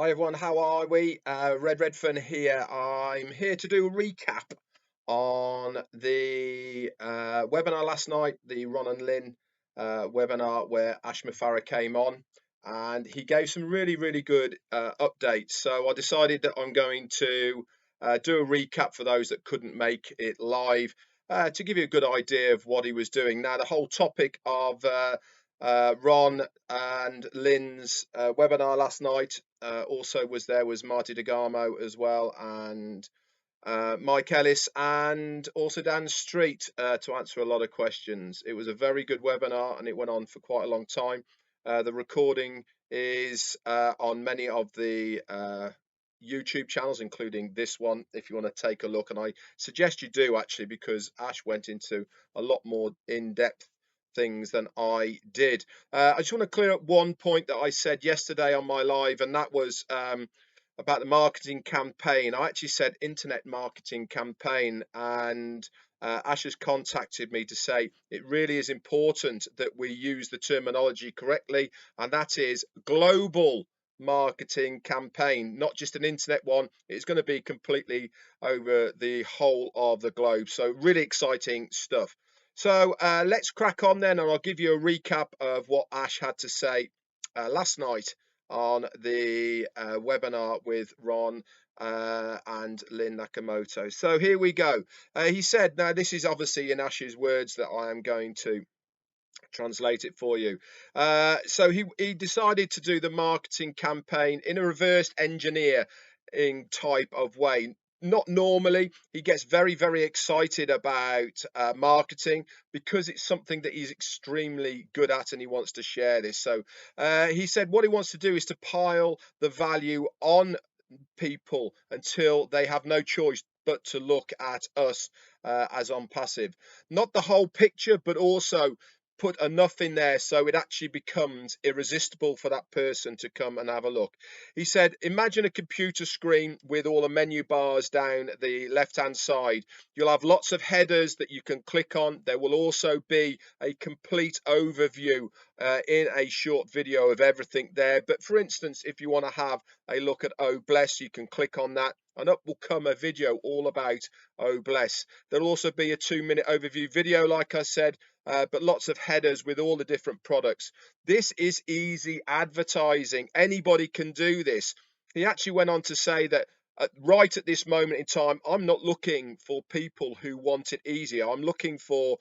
Hi everyone, how are we? Redfern here. I'm here to do a recap on the webinar last night, the Ron and Lynn webinar where Mufareh came on and he gave some really good updates. So I decided that I'm going to do a recap for those that couldn't make it live to give you a good idea of what he was doing. Now, the whole topic of Ron and Lynn's webinar last night also was Marty DeGarmo as well, and Mike Ellis, and also Dan Street to answer a lot of questions. It was a very good webinar and it went on for quite a long time. The recording is on many of the YouTube channels, including this one, if you want to take a look. And I suggest you do actually, because Ash went into a lot more in-depth things than I did. I just want to clear up one point that I said yesterday on my live, and that was about the marketing campaign. I actually said internet marketing campaign, and Ash has contacted me to say it really is important that we use the terminology correctly, and that is global marketing campaign, not just an internet one. It's going to be completely over the whole of the globe. So really exciting stuff. So let's crack on then, and I'll give you a recap of what Ash had to say last night on the webinar with Ron and Lynn Nakamoto. So here we go. He said, now this is obviously in Ash's words that I am going to translate it for you. So he decided to do the marketing campaign in a reverse engineering type of way. Not normally. He gets very excited about marketing because it's something that he's extremely good at, and he wants to share this. So he said what he wants to do is to pile the value on people until they have no choice but to look at us as Onpassive. Not the whole picture, but also put enough in there so it actually becomes irresistible for that person to come and have a look. He said, imagine a computer screen with all the menu bars down the left-hand side. You'll have lots of headers that you can click on. There will also be a complete overview in a short video of everything there. But for instance, if you want to have a look at Oh Bless, you can click on that and up will come a video all about Oh Bless. There'll also be a 2-minute overview video, like I said, but lots of headers with all the different products. This is easy advertising. Anybody can do this. He actually went on to say that right at this moment in time, I'm not looking for people who want it easier. I'm looking for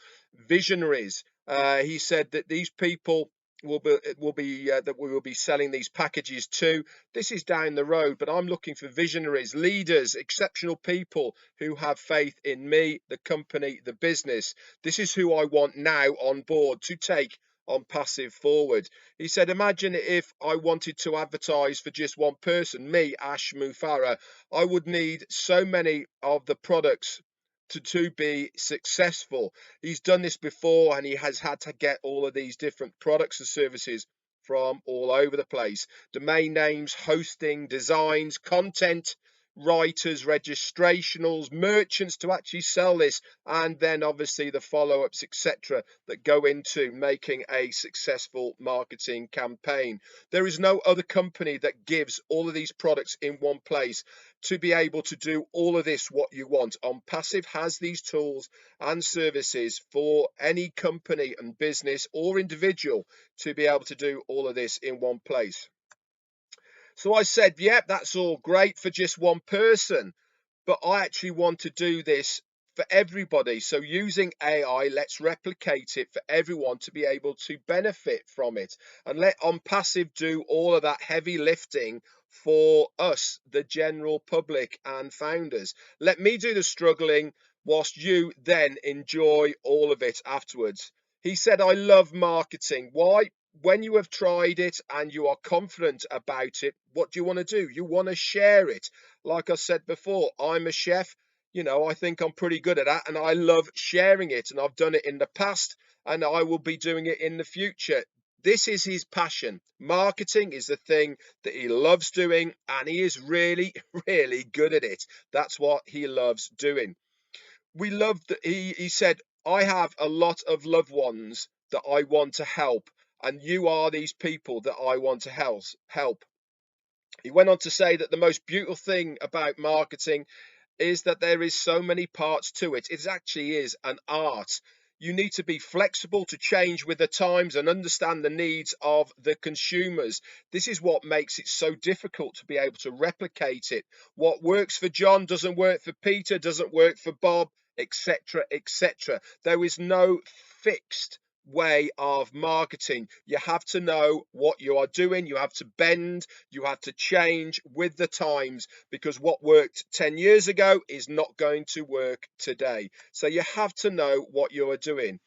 visionaries. He said that these people that we will be selling these packages to. This is down the road, but I'm looking for visionaries, leaders, exceptional people who have faith in me, the company, the business. This is who I want now on board to take Onpassive forward. He said, imagine if I wanted to advertise for just one person, me, Ash Mufareh. I would need so many of the products to be successful. He's done this before and he has had to get all of these different products and services from all over the place. Domain names, hosting, designs, content, writers, registrationals, merchants to actually sell this, and then obviously the follow-ups, etc., that go into making a successful marketing campaign. There is no other company that gives all of these products in one place to be able to do all of this what you want. Onpassive has these tools and services for any company and business or individual to be able to do all of this in one place. So I said, yep, that's all great for just one person, but I actually want to do this for everybody. So using AI, let's replicate it for everyone to be able to benefit from it, and let Onpassive do all of that heavy lifting for us, the general public and founders. Let me do the struggling whilst you then enjoy all of it afterwards. He said, I love marketing. Why? When you have tried it and you are confident about it, what do you want to do? You want to share it. Like I said before, I'm a chef. You know, I think I'm pretty good at that, and I love sharing it, and I've done it in the past and I will be doing it in the future. This is his passion. Marketing is the thing that he loves doing, and he is really good at it. That's what he loves doing. We love that he said, I have a lot of loved ones that I want to help, and you are these people that I want to help. He went on to say that the most beautiful thing about marketing is that there is so many parts to it. It actually is an art. You need to be flexible to change with the times and understand the needs of the consumers. This is what makes it so difficult to be able to replicate it. What works for John doesn't work for Peter, doesn't work for Bob, etc., etc. There is no fixed way of marketing. You have to know what you are doing. You have to bend, you have to change with the times, because what worked 10 years ago is not going to work today. So you have to know what you are doing.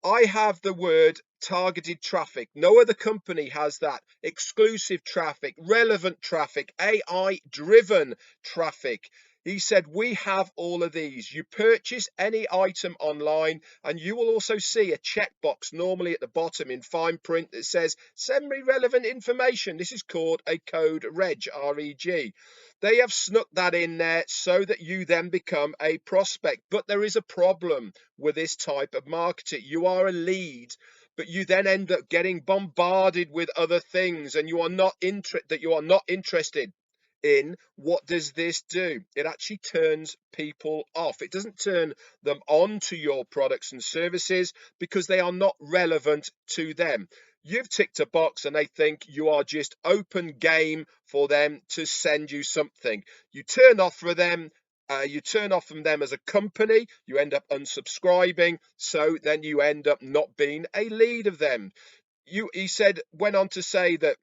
I have the word targeted traffic. No other company has that. Exclusive traffic, relevant traffic, AI driven traffic. He said, we have all of these. You purchase any item online and you will also see a checkbox normally at the bottom in fine print that says, send me relevant information. This is called a code reg, R-E-G. They have snuck that in there so that you then become a prospect. But there is a problem with this type of marketing. You are a lead, but you then end up getting bombarded with other things, and you are not interested in. What does this do? It actually turns people off. It doesn't turn them on to your products and services because they are not relevant to them. You've ticked a box and they think you are just open game for them to send you something. You turn off for them. You turn off from them as a company, you end up unsubscribing, so then you end up not being a lead of them. He went on to say that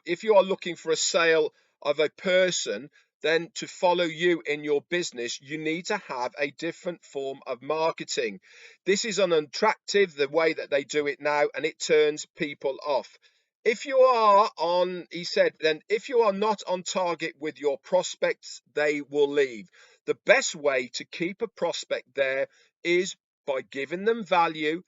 if you are looking for a sale of a person, then to follow you in your business, you need to have a different form of marketing. This is unattractive, the way that they do it now, and it turns people off. If you are on, he said, then if you are not on target with your prospects, they will leave. The best way to keep a prospect there is by giving them value,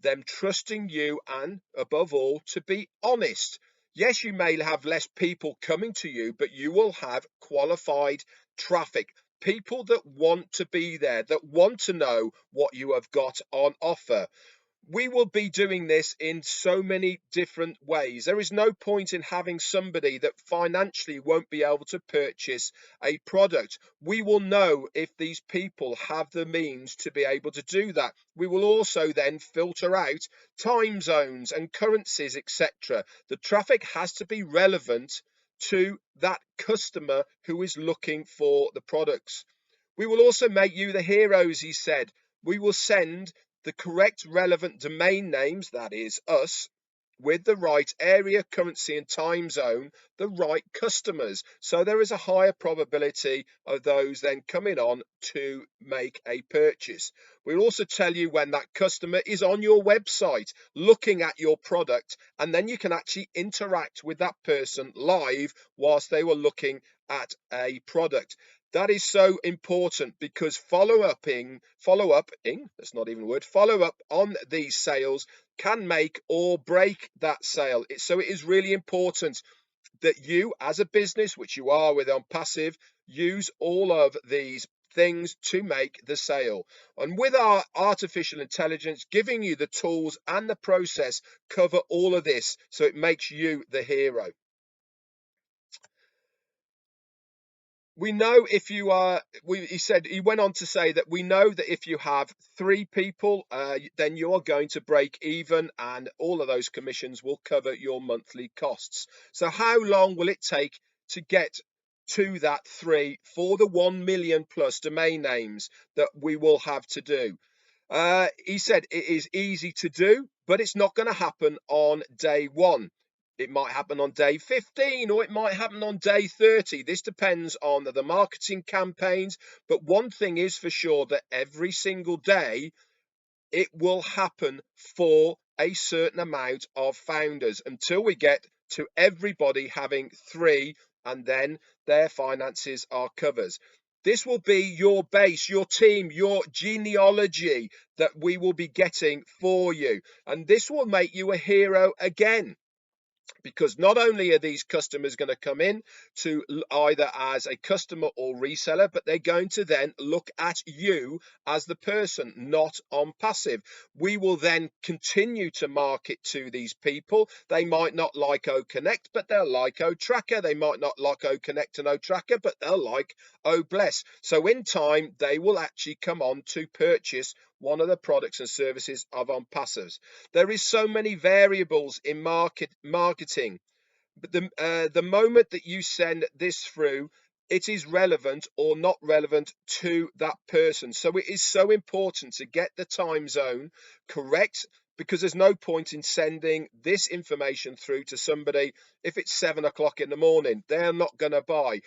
them trusting you, and above all, to be honest. Yes, you may have less people coming to you, but you will have qualified traffic. People that want to be there, that want to know what you have got on offer. We will be doing this in so many different ways. There is no point in having somebody that financially won't be able to purchase a product. We will know if these people have the means to be able to do that. We will also then filter out time zones and currencies, etc. The traffic has to be relevant to that customer who is looking for the products. We will also make you the heroes, he said. We will send the correct relevant domain names, that is us, with the right area, currency and time zone, the right customers. So there is a higher probability of those then coming on to make a purchase. We'll also tell you when that customer is on your website looking at your product, and then you can actually interact with that person live whilst they were looking at a product. That is so important because follow up on these sales can make or break that sale. So it is really important that you as a business, which you are with Onpassive, use all of these things to make the sale. And with our artificial intelligence giving you the tools and the process, cover all of this so it makes you the hero. We know if you are, he went on to say that we know that if you have 3 people, then you are going to break even and all of those commissions will cover your monthly costs. So how long will it take to get to that 3 for the 1 million plus domain names that we will have to do? He said it is easy to do, but it's not going to happen on day 1. It might happen on day 15 or it might happen on day 30. This depends on the marketing campaigns. But one thing is for sure, that every single day it will happen for a certain amount of founders until we get to everybody having 3 and then their finances are covered. This will be your base, your team, your genealogy that we will be getting for you. And this will make you a hero again. because not only are these customers going to come in to either as a customer or reseller, but they're going to then look at you as the person, not Onpassive. We will then continue to market to these people. They might not like OConnect, but they'll like OTracker. They might not like OConnect and OTracker, but they'll like OBless. So in time, they will actually come on to purchase one of the products and services of Onpassive. There is so many variables in marketing, but the moment that you send this through, it is relevant or not relevant to that person. So it is so important to get the time zone correct, because there's no point in sending this information through to somebody if it's 7 o'clock in the morning. They're not going to buy.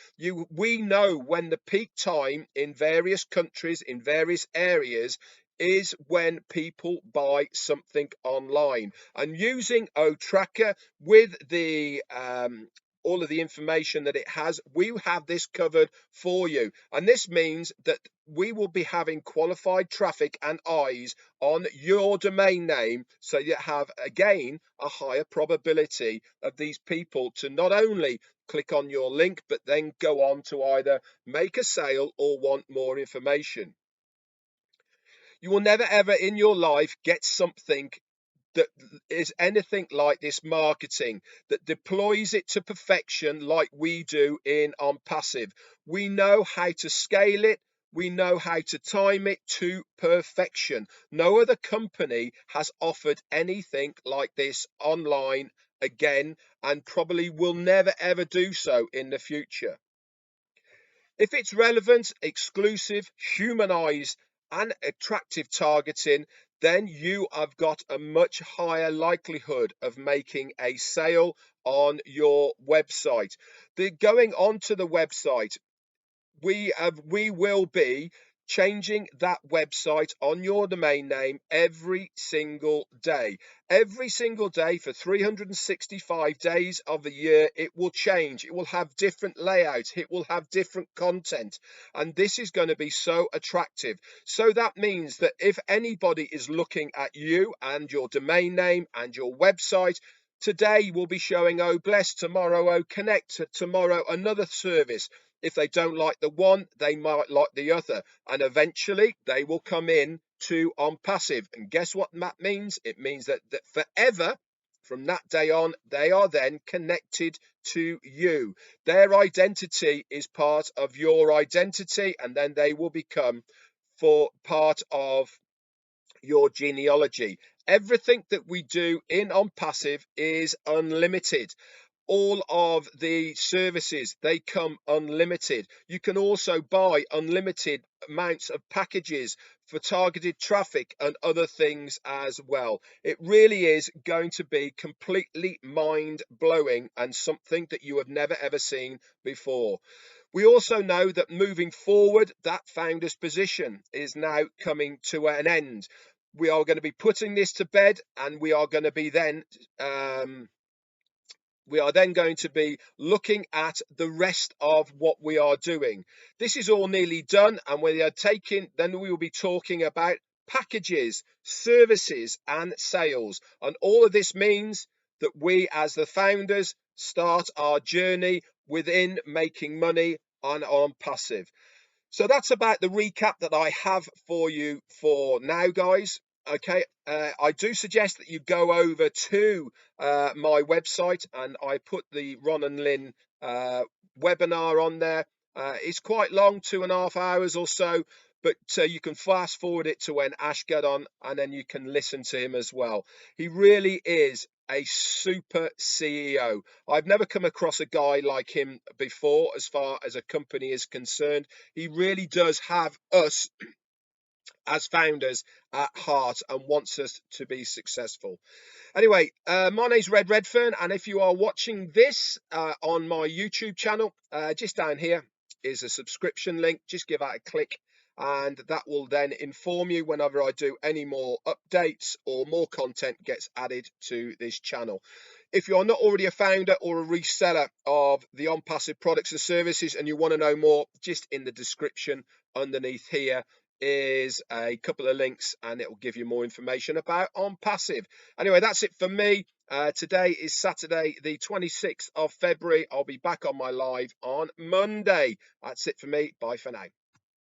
We know when the peak time in various countries, in various areas, is when people buy something online. And using OTracker with the all of the information that it has, we have this covered for you. And this means that we will be having qualified traffic and eyes on your domain name, so you have again a higher probability of these people to not only click on your link, but then go on to either make a sale or want more information. You will never ever in your life get something that is anything like this marketing, that deploys it to perfection like we do in Onpassive. We know how to scale it. We know how to time it to perfection. No other company has offered anything like this online again, and probably will never ever do so in the future. If it's relevant, exclusive, humanized, and attractive targeting, then you have got a much higher likelihood of making a sale on your website. Going onto the website, we will be changing that website on your domain name every single day for 365 days of the year. It will change. It will have different layouts. It will have different content, and this is going to be so attractive. So that means that if anybody is looking at you and your domain name and your website, today we'll be showing OBless, tomorrow OConnect, tomorrow another service. If they don't like the one, they might like the other, and eventually they will come in to Onpassive. And guess what that means? It means that forever, from that day on, they are then connected to you. Their identity is part of your identity, and then they will become for part of your genealogy. Everything that we do in Onpassive is unlimited. All of the services, they come unlimited. You can also buy unlimited amounts of packages for targeted traffic and other things as well. It really is going to be completely mind-blowing and something that you have never ever seen before. We also know that moving forward, that founder's position is now coming to an end. We are going to be putting this to bed, and we are going to be then going to be looking at the rest of what we are doing. This is all nearly done, and then we will be talking about packages, services, and sales. And all of this means that we, as the founders, start our journey within making money on Onpassive. So that's about the recap that I have for you for now, guys. Okay, I do suggest that you go over to my website, and I put the Ron and Lynn webinar on there. It's quite long, 2.5 hours or so, but you can fast forward it to when Ash got on, and then you can listen to him as well. He really is a super CEO. I've never come across a guy like him before as far as a company is concerned. He really does have us as founders at heart and wants us to be successful. Anyway, my name's Redfern, and if you are watching this on my YouTube channel, just down here is a subscription link. Just give that a click, and that will then inform you whenever I do any more updates or more content gets added to this channel. If you're not already a founder or a reseller of the Onpassive products and services, and you want to know more, just in the description underneath here is a couple of links, and it will give you more information about Onpassive. Anyway, that's it for me. Today is Saturday, the 26th of February. I'll be back on my live on Monday. That's it for me. Bye for now.